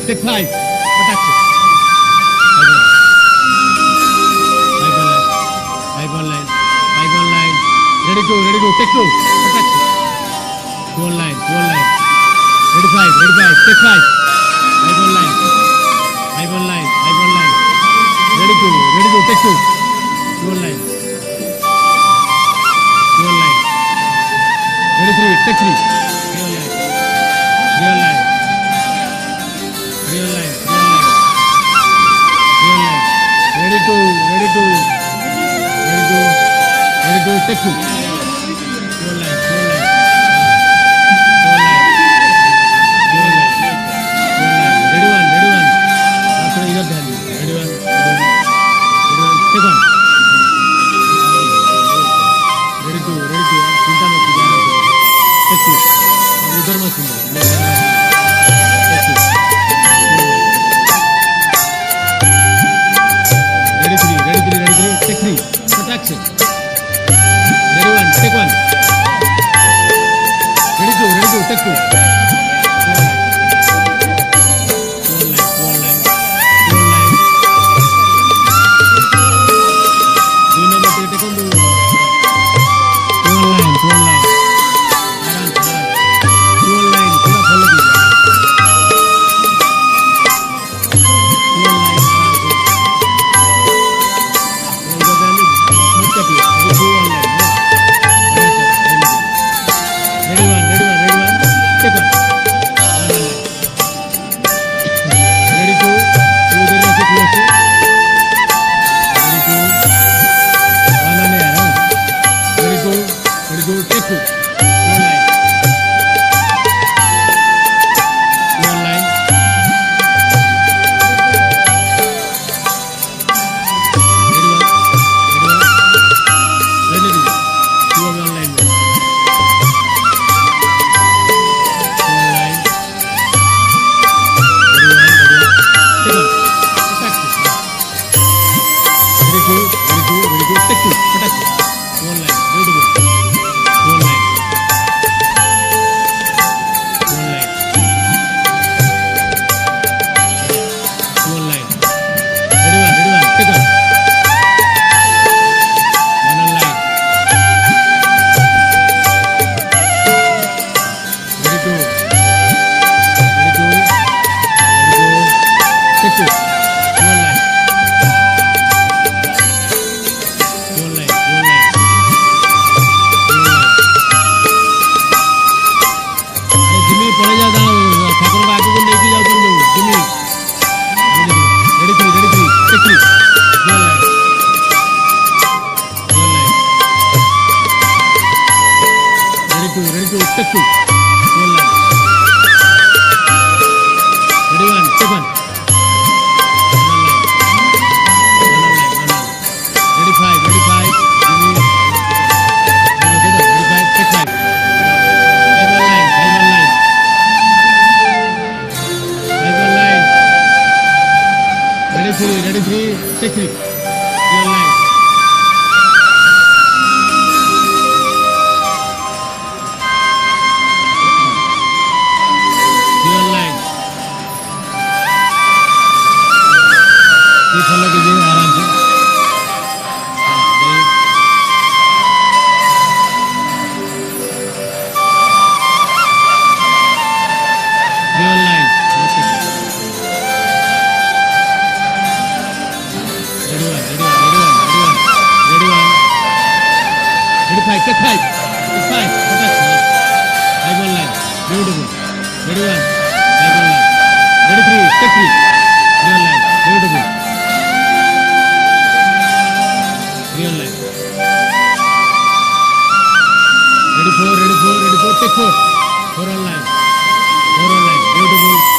Take five. Attack. Five on line. Ready go. Take two. Attack. Two on line. Ready five. Take five. Five on line. Ready go. Take two. Two on line. Ready three. Take three. Three on line. Real line. Ready to take two. Real line. Ready one. After either value. Ready one. Take one. Ready two. Cinta में किया take two. उधर मत सुनो. Take two. Ready three. Take three. Protection. Ready one. Take one. Ready two. Take two. One line. Do you know what you take on? One line. Aram. One line. पूरा follow कीजिए. Take one. take 2. 2 on line. Ready 1, take 1. 1 on line. 1 on line, 1 on. Ready 5, ready 5. Give me. Ready 5, take 5. 5 on line, 5 on line. 5 on line. Ready 3, take 3. 3 on line. Follow कीजिए आराम से Real line. Ready 4, take 4. 4 on line. 4 on line. Beautiful.